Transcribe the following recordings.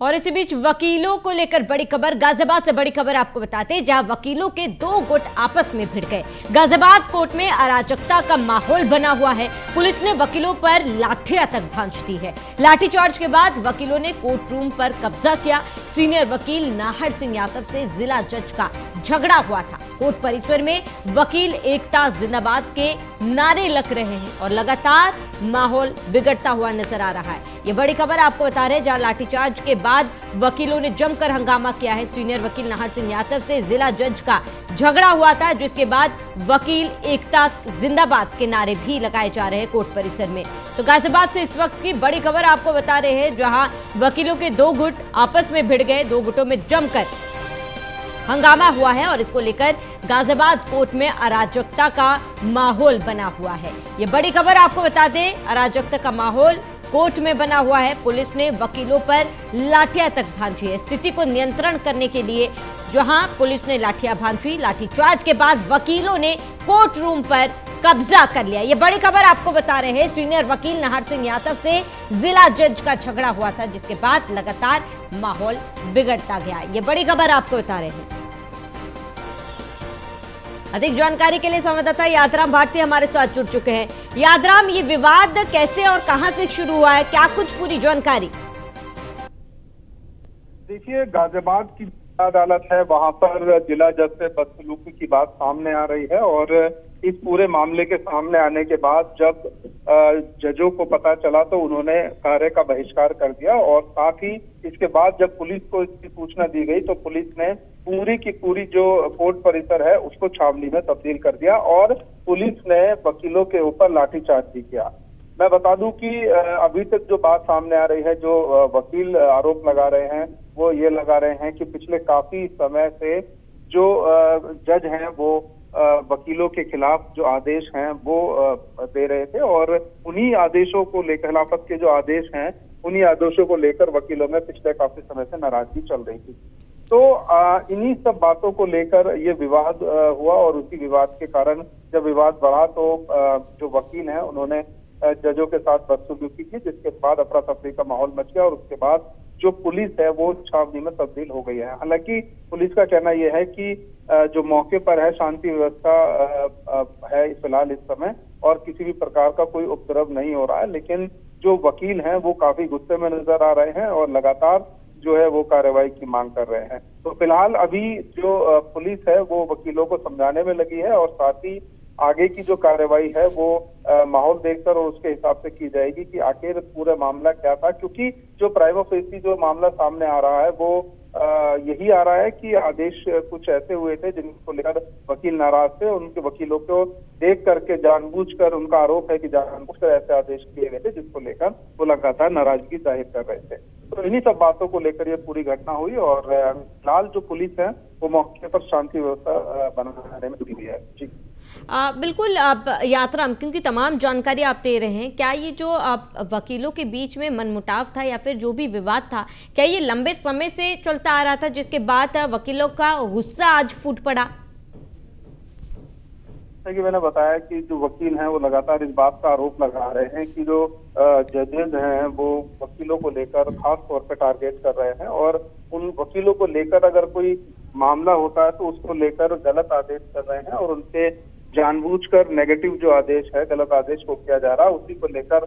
और इसी बीच वकीलों को लेकर बड़ी खबर, गाजियाबाद से बड़ी खबर आपको बताते हैं, जहां वकीलों के दो गुट आपस में भिड़ गए। गाजियाबाद कोर्ट में अराजकता का माहौल बना हुआ है। पुलिस ने वकीलों पर लाठियां तक भांज दी है। लाठीचार्ज के बाद वकीलों ने कोर्ट रूम पर कब्जा किया। सीनियर वकील नाहर सिंह यादव से जिला जज का झगड़ा हुआ था। कोर्ट परिसर में वकील एकता जिंदाबाद के नारे लग रहे हैं और लगातार माहौल बिगड़ता हुआ नजर आ रहा है। ये बड़ी खबर आपको बता रहे हैं, जहां लाठीचार्ज के बाद वकीलों ने जमकर हंगामा किया है। सीनियर वकील नाहर सिंह यादव से जिला जज का झगड़ा हुआ था, जिसके बाद वकील एकता जिंदाबाद के नारे भी लगाए जा रहे हैं कोर्ट परिसर में। तो गाजियाबाद से इस वक्त की बड़ी खबर आपको बता रहे हैं, जहां वकीलों के दो गुट आपस में भिड़ गए। दो गुटों में जमकर हंगामा हुआ है और इसको लेकर गाजियाबाद कोर्ट में अराजकता का माहौल बना हुआ है। ये बड़ी खबर आपको बता दें, अराजकता का माहौल कोर्ट में बना हुआ है। पुलिस ने वकीलों पर लाठियां तक भांजी है। स्थिति को नियंत्रण करने के लिए जहां पुलिस ने लाठियां भांजी, लाठीचार्ज के बाद वकीलों ने कोर्ट रूम पर कब्जा कर लिया। ये बड़ी खबर आपको बता रहे हैं, सीनियर वकील नाहर सिंह यादव से जिला जज का झगड़ा हुआ था, जिसके बाद लगातार माहौल बिगड़ता गया। ये बड़ी खबर आपको बता रहे हैं। अधिक जानकारी के लिए संवाददाता यादराम भारती हमारे साथ जुड़ चुके हैं। यादराम, ये विवाद कैसे और कहां से शुरू हुआ है, क्या कुछ पूरी जानकारी? देखिए, गाजियाबाद की अदालत है, वहां पर जिला जज से बदसलूकी की बात सामने आ रही है और इस पूरे मामले के सामने आने के बाद जब जजों को पता चला तो उन्होंने कार्य का बहिष्कार कर दिया और साथ ही इसके बाद जब पुलिस को इसकी सूचना दी गई तो पुलिस ने पूरी की पूरी जो कोर्ट परिसर है उसको छावनी में तब्दील कर दिया और पुलिस ने वकीलों के ऊपर लाठीचार्ज भी किया। मैं बता दूं कि अभी तक जो बात सामने आ रही है, जो वकील आरोप लगा रहे हैं वो ये लगा रहे हैं कि पिछले काफी समय से जो जज हैं वो वकीलों के खिलाफ जो आदेश हैं वो दे रहे थे और उन्हीं आदेशों को लेकर, खिलाफत के जो आदेश हैं उन्हीं आदेशों को लेकर वकीलों में पिछले काफी समय से नाराजगी चल रही थी। तो इन्हीं सब बातों को लेकर ये विवाद हुआ और उसी विवाद के कारण जब विवाद बढ़ा तो जो वकील हैं उन्होंने जजों के साथ बदसलूकी की, जिसके बाद अफरा तफरी का माहौल मच गया और उसके बाद जो पुलिस है वो छावनी में तब्दील हो गई है। हालांकि पुलिस का कहना यह है कि जो मौके पर है शांति व्यवस्था है फिलहाल इस समय और किसी भी प्रकार का कोई उपद्रव नहीं हो रहा है, लेकिन जो वकील हैं वो काफी गुस्से में नजर आ रहे हैं और लगातार जो है वो कार्रवाई की मांग कर रहे हैं। तो फिलहाल अभी जो पुलिस है वो वकीलों को समझाने में लगी है और साथ ही आगे की जो कार्रवाई है वो माहौल देखकर और उसके हिसाब से की जाएगी कि आखिर पूरा मामला क्या था, क्योंकि जो प्राइमा फेसी जो मामला सामने आ रहा है वो यही आ रहा है कि आदेश कुछ ऐसे हुए थे जिनको लेकर वकील नाराज थे। उनके वकीलों को देख करके जानबूझकर, उनका आरोप है कि जानबूझकर ऐसे आदेश दिए गए थे जिसको लेकर वो लगातार नाराजगी जाहिर कर रहे थे। तो इन्हीं सब बातों को लेकर ये पूरी घटना हुई और फिलहाल जो पुलिस है वो मौके पर शांति व्यवस्था बनाने में जुटी हुई है। जी बिल्कुल। आप यात्राम, क्योंकि तमाम जानकारी आप दे रहे हैं, क्या ये जो वकीलों के बीच में मनमुटाव था या फिर जो भी विवाद था, क्या ये लंबे समय से चलता आ रहा था जिसके बाद वकीलों का गुस्सा आज फूट पड़ा? कि मैंने बताया कि जो वकील हैं वो लगातार इस बात का आरोप लगा रहे हैं कि जो जजेस हैं वो वकीलों को लेकर खास तौर पे टारगेट कर रहे हैं और उन वकीलों को लेकर अगर कोई मामला होता है तो उसको लेकर गलत आदेश कर रहे हैं और उनसे जानबूझकर नेगेटिव जो आदेश है, गलत आदेश को किया जा रहा है, उसी को लेकर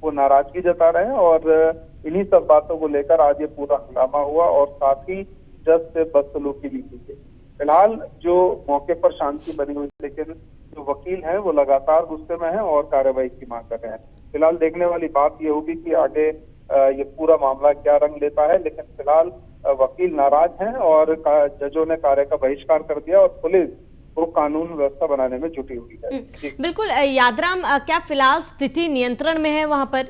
वो नाराजगी जता रहे हैं और इन्हीं सब बातों को लेकर आज ये पूरा हंगामा हुआ और साथ ही जज से बदसलूकी भी की गई। फिलहाल जो मौके पर शांति बनी हुई, लेकिन जो वकील हैं वो लगातार गुस्से में हैं और कार्रवाई की मांग कर रहे हैं। फिलहाल देखने वाली बात ये होगी कि आगे ये पूरा मामला क्या रंग लेता है, लेकिन फिलहाल वकील नाराज हैं और जजों ने कार्य का बहिष्कार कर दिया और पुलिस वो कानून व्यवस्था बनाने में जुटी हुई है। बिल्कुल। यादराम, क्या फिलहाल स्थिति नियंत्रण में है वहां पर?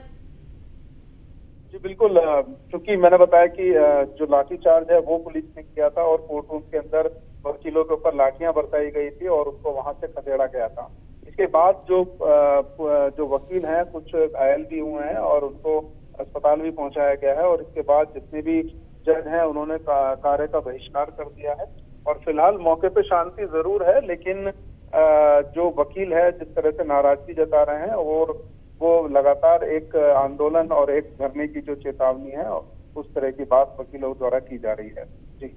जी बिल्कुल, क्योंकि मैंने बताया कि जो लाठीचार्ज है वो पुलिस ने किया था और कोर्ट रूम के अंदर वकीलों के ऊपर लाठियां बरसाई गई थी और उसको वहां से खदेड़ा गया था। इसके बाद जो वकील हैं कुछ घायल भी हुए हैं और उनको अस्पताल भी पहुंचाया गया है और इसके बाद जितने भी जज हैं उन्होंने कार्य का बहिष्कार कर दिया है और फिलहाल मौके पे शांति जरूर है, लेकिन जो वकील है जिस तरह से नाराजगी जता रहे हैं और वो लगातार एक आंदोलन और एक धरने की जो चेतावनी है उस तरह की बात वकीलों द्वारा की जा रही है। जी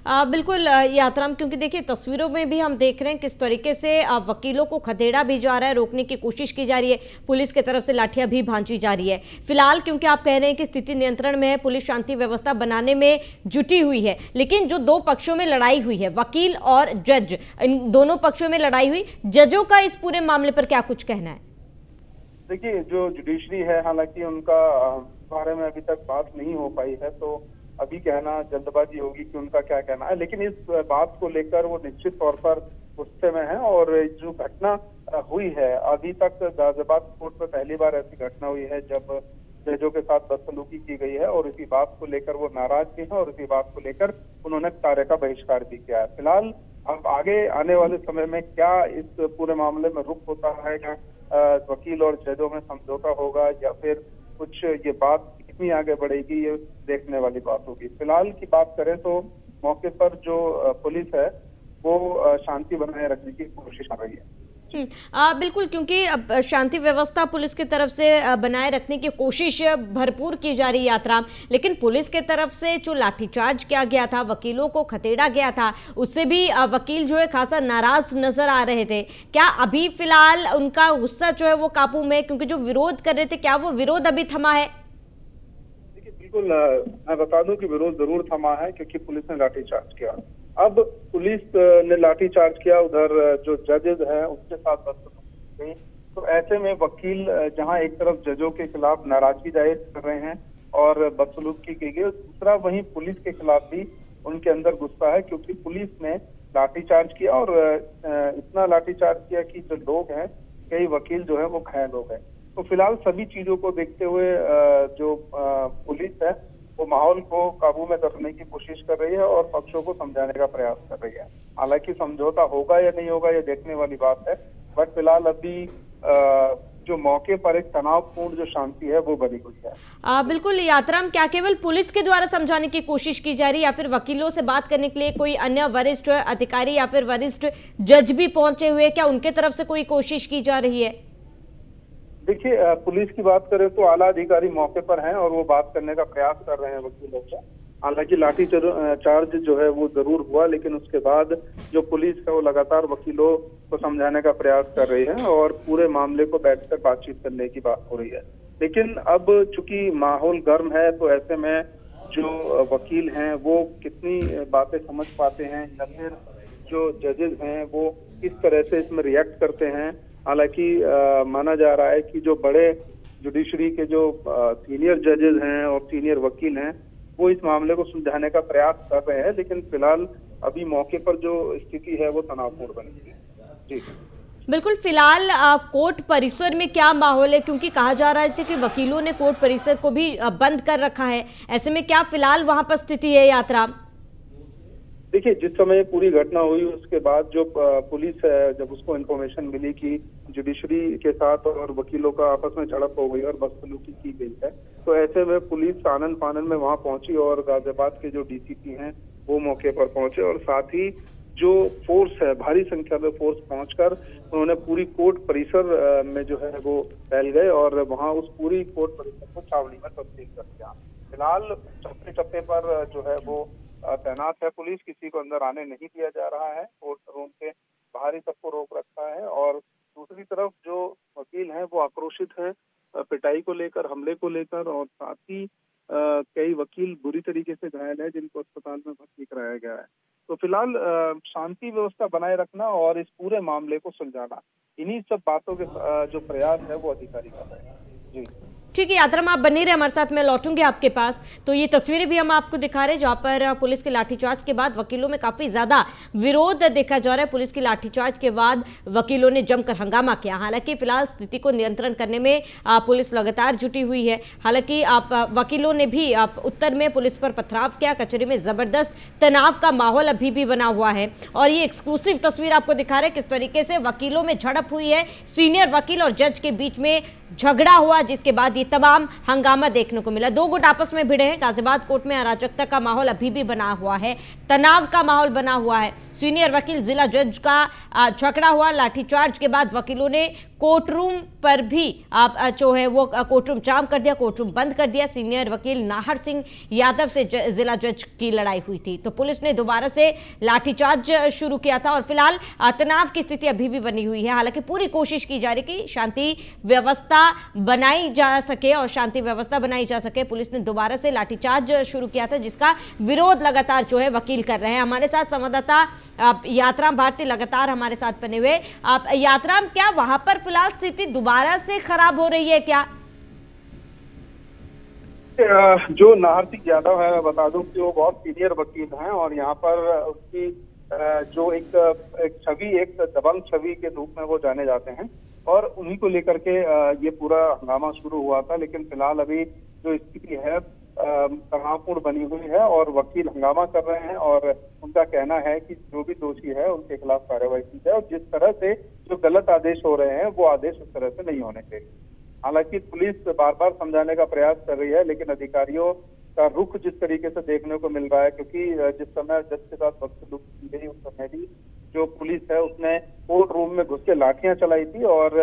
बिल्कुल यात्राम, क्योंकि देखिए तस्वीरों में भी हम देख रहे हैं किस तरीके से वकीलों को खदेड़ा भी जा रहा है, रोकने की कोशिश की जा रही है, पुलिस की तरफ से लाठियां भी भांजी जा रही है। फिलहाल क्योंकि आप कह रहे हैं कि स्थिति नियंत्रण में है, पुलिस शांति व्यवस्था बनाने में जुटी हुई है, लेकिन जो दो पक्षों में लड़ाई हुई है, वकील और जज, इन दोनों पक्षों में लड़ाई हुई, जजों का इस पूरे मामले पर क्या कुछ कहना है? देखिए, जो जुडिशरी है, हालांकि उनका बारे में अभी तक बात नहीं हो पाई है, तो अभी कहना जल्दबाजी होगी कि उनका क्या कहना है। लेकिन इस बात को लेकर वो निश्चित तौर पर गुस्से में है। और जो घटना हुई है, अभी तक गाजियाबाद कोर्ट में पहली बार ऐसी घटना हुई है जब जजों के साथ बदसलूकी की गई है, और इसी बात को लेकर वो नाराज भी है और इसी बात को लेकर उन्होंने कार्य का बहिष्कार भी किया है। फिलहाल अब आगे आने वाले समय में क्या इस पूरे मामले में रुख होता है, या वकील और जजों में समझौता होगा, या फिर कुछ ये बात कितनी आगे बढ़ेगी, ये देखने वाली बात होगी। फिलहाल की बात करें तो मौके पर जो पुलिस है वो शांति बनाए रखने की कोशिश कर रही है। बिल्कुल, क्योंकि अब शांति व्यवस्था पुलिस की तरफ से बनाए रखने की कोशिश भरपूर की जा रही है यात्रा, लेकिन पुलिस की तरफ से जो लाठीचार्ज किया गया था, वकीलों को खदेड़ा गया था, उससे भी वकील जो है खासा नाराज नजर आ रहे थे। क्या अभी फिलहाल उनका गुस्सा जो है वो काबू में, क्योंकि जो विरोध कर रहे थे, क्या वो विरोध अभी थमा है? देखिए, बिल्कुल मैं बता दूं कि विरोध जरूर थमा है, क्योंकि पुलिस ने लाठीचार्ज किया। अब पुलिस ने लाठीचार्ज किया, उधर जो जजेस हैं उसके साथ बदसलूकी की गई। तो ऐसे में वकील जहां एक तरफ जजों के खिलाफ नाराजगी जाहिर कर रहे हैं और बदसलूकी की गई, दूसरा वहीं पुलिस के खिलाफ भी उनके अंदर गुस्सा है, क्योंकि पुलिस ने लाठीचार्ज किया और इतना लाठीचार्ज किया कि जो लोग हैं, कई वकील जो है वो घायल हो गए। तो फिलहाल सभी चीजों को देखते हुए जो पुलिस है वो माहौल को काबू में करने की कोशिश कर रही है और पक्षों को समझाने का प्रयास कर रही है। हालांकि समझौता होगा या नहीं होगा ये देखने वाली बात है, बट फिलहाल अभी जो मौके पर एक तनावपूर्ण जो शांति है वो बनी हुई है। बिल्कुल यात्राम, क्या केवल पुलिस के द्वारा समझाने की कोशिश की जा रही है, या फिर वकीलों से बात करने के लिए कोई अन्य वरिष्ठ अधिकारी या फिर वरिष्ठ जज भी पहुंचे हुए, क्या उनके तरफ से कोई कोशिश की जा रही है? देखिए, पुलिस की बात करें तो आला अधिकारी मौके पर हैं और वो बात करने का प्रयास कर रहे हैं वकीलों से। हालांकि लाठी चार्ज जो है वो जरूर हुआ, लेकिन उसके बाद जो पुलिस है वो लगातार वकीलों को समझाने का प्रयास कर रही है और पूरे मामले को बैठकर बातचीत करने की बात हो रही है। लेकिन अब चूंकि माहौल गर्म है, तो ऐसे में जो वकील हैं वो कितनी बातें समझ पाते हैं, या फिर जो जजेस हैं वो किस तरह से इसमें रिएक्ट करते हैं। हालांकि माना जा रहा है कि जो बड़े जुडिशरी के जो सीनियर जजेस हैं और सीनियर वकील हैं वो इस मामले को सुलझाने का प्रयास कर रहे हैं, लेकिन फिलहाल अभी मौके पर जो स्थिति है वो तनावपूर्ण बनी हुई है। जी बिल्कुल, फिलहाल कोर्ट परिसर में क्या माहौल है, क्योंकि कहा जा रहा है कि वकीलों ने कोर्ट परिसर को भी बंद कर रखा है, ऐसे में क्या फिलहाल वहां पर स्थिति है यात्रा? देखिए, जिस समय पूरी घटना हुई उसके बाद जो पुलिस है, जब उसको इन्फॉर्मेशन मिली कि जुडिशरी के साथ और वकीलों का आपस में झड़प हो गई और बदसलूकी की गई है, तो ऐसे में पुलिस आनन फानन में वहां पहुंची और गाजियाबाद के जो डीसीपी हैं वो मौके पर पहुंचे, और साथ ही जो फोर्स है, भारी संख्या में फोर्स पहुंचकर उन्होंने पूरी कोर्ट परिसर में जो है वो फैल गए और वहां उस पूरी कोर्ट परिसर को छावनी में तब्दील कर दिया। फिलहाल चप्पे चप्पे पर जो है वो तैनात है पुलिस, किसी को अंदर आने नहीं दिया जा रहा है, कोर्ट रूम के बाहर ही सबको रोक रखा है। और दूसरी तरफ जो वकील हैं वो आक्रोशित है पिटाई को लेकर, हमले को लेकर, और साथ ही कई वकील बुरी तरीके से घायल है जिनको अस्पताल में भर्ती कराया गया है। तो फिलहाल शांति व्यवस्था बनाए रखना और इस पूरे मामले को सुलझाना, इन्हीं सब बातों के जो प्रयास है वो अधिकारी कर रहे हैं। जी ठीक है यात्रा, आप बने रहे हमारे साथ, मैं लौटूंगी आपके पास। तो ये तस्वीरें भी हम आपको दिखा रहे हैं जहाँ पर पुलिस के लाठीचार्ज के बाद वकीलों में काफी ज्यादा विरोध देखा जा रहा है। पुलिस की लाठीचार्ज के बाद वकीलों ने जमकर हंगामा किया। हालांकि फिलहाल स्थिति को नियंत्रण करने में पुलिस लगातार जुटी हुई है। हालांकि वकीलों ने भी उत्तर में पुलिस पर पथराव किया, कचहरी में जबरदस्त तनाव का माहौल अभी भी बना हुआ है। और ये एक्सक्लूसिव तस्वीर आपको दिखा रहे हैं किस तरीके से वकीलों में झड़प हुई है, सीनियर वकील और जज के बीच में झगड़ा हुआ, जिसके बाद ये तमाम हंगामा देखने को मिला। दो गुट आपस में भिड़े हैं। गाजियाबाद कोर्ट में अराजकता का माहौल अभी भी बना हुआ है, तनाव का माहौल बना हुआ है। सीनियर वकील जिला जज का झगड़ा हुआ, लाठीचार्ज के बाद वकीलों ने कोर्ट रूम पर भी आप जो है वो कोर्ट रूम जाम कर दिया, कोर्ट रूम बंद कर दिया। सीनियर वकील नाहर सिंह यादव से जिला जज की लड़ाई हुई थी, तो पुलिस ने दोबारा से लाठीचार्ज शुरू किया था और फिलहाल तनाव की स्थिति अभी भी बनी हुई है। हालांकि पूरी कोशिश की जा रही कि शांति व्यवस्था बनाई जा सके और शांति व्यवस्था बनाई जा सके। पुलिस ने दोबारा से लाठीचार्ज शुरू किया था, जिसका विरोध लगातार जो है वकील कर रहे हैं। हमारे साथ संवाददाता यात्राम भारती लगातार हमारे साथ बने हुए। आप यात्राम, क्या वहां पर फिलहाल स्थिति दोबारा से खराब हो रही है क्या? जो नाहर सिंह यादव है, मैं बता दूं कि वो बहुत सीनियर वकील हैं और यहाँ पर उसकी जो एक छवि, एक दबंग छवि के रूप में वो जाने जाते हैं और उन्हीं को लेकर के ये पूरा हंगामा शुरू हुआ था। लेकिन फिलहाल अभी जो स्थिति है तनावपूर्ण बनी हुई है और वकील हंगामा कर रहे हैं और उनका कहना है कि जो भी दोषी है उनके खिलाफ कार्रवाई की जाए और जिस तरह से जो गलत आदेश हो रहे हैं वो आदेश उस तरह से नहीं होने चाहिए। हालांकि पुलिस बार बार समझाने का प्रयास कर रही है, लेकिन अधिकारियों का रुख जिस तरीके से देखने को मिल रहा है, क्योंकि जिस समय जज के साथ बदसलूक की गई उस समय भी जो पुलिस है उसने कोर्ट रूम में घुस के लाठियां चलाई थी और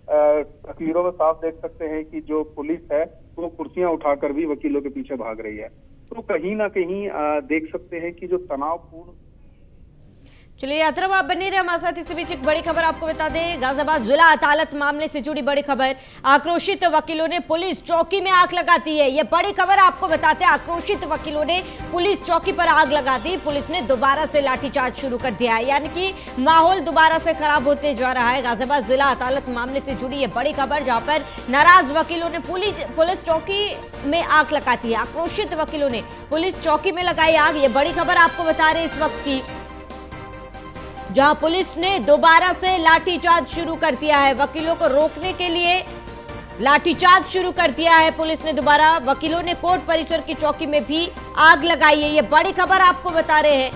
तस्वीरों में साफ देख सकते हैं कि जो पुलिस है वो कुर्सियां उठाकर भी वकीलों के पीछे भाग रही है। तो कहीं ना कहीं देख सकते हैं कि जो तनावपूर्ण। चलिए यात्रा, आप बने रहे हमारे साथ। इसी बीच एक बड़ी खबर आपको बता दें, गाजियाबाद जिला अदालत मामले से जुड़ी बड़ी खबर। आक्रोशित वकीलों ने पुलिस चौकी में आग लगा दी है। ये बड़ी खबर आपको बताते हैं, आक्रोशित वकीलों ने पुलिस चौकी पर आग लगा दी। पुलिस ने दोबारा से लाठीचार्ज शुरू कर दिया है, यानी कि माहौल दोबारा से खराब होते जा रहा है। गाजियाबाद जिला अदालत मामले से जुड़ी ये बड़ी खबर, जहां पर नाराज वकीलों ने पुलिस चौकी में आग लगा दी है। आक्रोशित वकीलों ने पुलिस चौकी में लगाई आग। ये बड़ी खबर आपको बता रहे इस वक्त की, जहां पुलिस ने दोबारा से लाठीचार्ज शुरू कर दिया है। वकीलों को रोकने के लिए लाठीचार्ज शुरू कर दिया है पुलिस ने दोबारा। वकीलों ने कोर्ट परिसर की चौकी में भी आग लगाई है। ये बड़ी खबर आपको बता रहे हैं,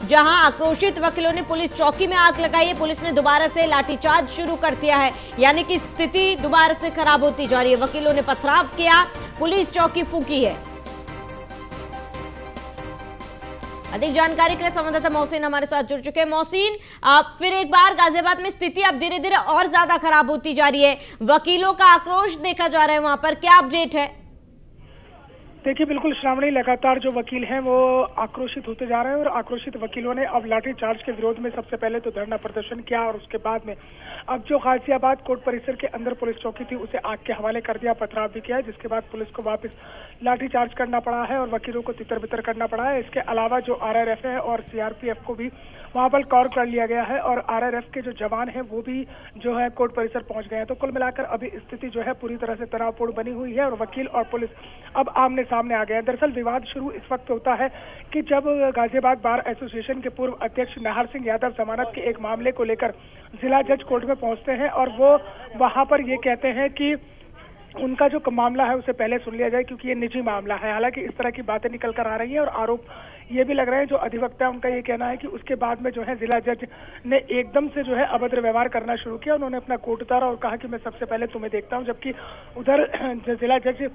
जहां आक्रोशित वकीलों ने पुलिस चौकी में आग लगाई है। पुलिस ने दोबारा से लाठीचार्ज शुरू कर दिया है, यानी कि स्थिति दोबारा से खराब होती जा रही है। वकीलों ने पथराव किया, पुलिस चौकी फूकी है। अधिक जानकारी के लिए संवाददाता मोहसिन हमारे साथ जुड़ चुके हैं। मोहसिन, आप फिर एक बार गाजियाबाद में स्थिति अब धीरे धीरे और ज्यादा खराब होती जा रही है, वकीलों का आक्रोश देखा जा रहा है, वहां पर क्या अपडेट है? देखिए, बिल्कुल श्रावणी, लगातार जो वकील हैं वो आक्रोशित होते जा रहे हैं और आक्रोशित वकीलों ने अब लाठीचार्ज के विरोध में सबसे पहले तो धरना प्रदर्शन किया और उसके बाद में अब जो गाजियाबाद कोर्ट परिसर के अंदर पुलिस चौकी थी उसे आग के हवाले कर दिया, पथराव भी किया है, जिसके बाद पुलिस को वापस लाठीचार्ज करना पड़ा है और वकीलों को तितर बितर करना पड़ा है। इसके अलावा जो आरआरएफ है और सीआरपीएफ को भी वहां पर कॉल कर लिया गया है और आरआरएफ के जो जवान हैं वो भी जो है कोर्ट परिसर पहुंच गए हैं। तो कुल मिलाकर अभी स्थिति जो है पूरी तरह से तनावपूर्ण बनी हुई है और वकील और पुलिस अब आमने सामने आ गए हैं। दरअसल विवाद शुरू इस वक्त होता है कि जब गाजियाबाद बार एसोसिएशन के पूर्व अध्यक्ष नाहर सिंह यादव जमानत के एक मामले को लेकर जिला जज कोर्ट में पहुंचते हैं और वो वहां पर ये कहते हैं कि उनका जो मामला है उसे पहले सुन लिया जाए क्योंकि ये निजी मामला है। हालांकि इस तरह की बातें निकल कर आ रही हैं और आरोप ये भी लग रहे हैं, जो अधिवक्ता उनका ये कहना है कि उसके बाद में जो है जिला जज ने एकदम से जो है अभद्र व्यवहार करना शुरू किया। उन्होंने अपना कोट उतारा और कहा कि मैं सबसे पहले तुम्हें देखता हूं, जबकि उधर जिला जज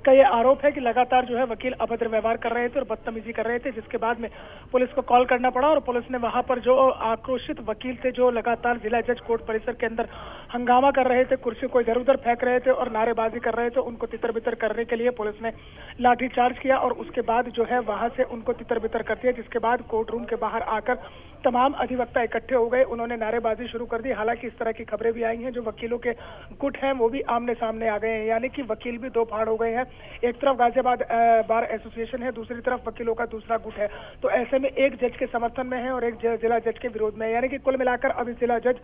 का ये आरोप है कि लगातार जो है वकील अभद्र व्यवहार कर रहे थे और बदतमीजी कर रहे थे, जिसके बाद में पुलिस को कॉल करना पड़ा और पुलिस ने वहां पर जो आक्रोशित वकील थे जो लगातार जिला जज कोर्ट परिसर के अंदर हंगामा कर रहे थे, कुर्सी को इधर उधर फेंक रहे थे और नारेबाजी कर रहे थे, उनको तितर बितर करने के लिए पुलिस ने लाठीचार्ज किया और उसके बाद जो है वहां से उनको तितर बितर कर दिया, जिसके बाद कोर्ट रूम के बाहर आकर तमाम अधिवक्ता इकट्ठे हो गए, उन्होंने नारेबाजी शुरू कर दी। हालांकि इस तरह की खबरें भी आई हैं, जो वकीलों के गुट हैं वो भी आमने सामने आ गए हैं, यानी कि वकील भी दो फाड़ हो गए हैं। एक तरफ गाजियाबाद बार एसोसिएशन है, दूसरी तरफ वकीलों का दूसरा गुट है। तो ऐसे में एक जज के समर्थन में है और एक जिला जज के विरोध में है, यानी कि कुल मिलाकर अभी जिला जज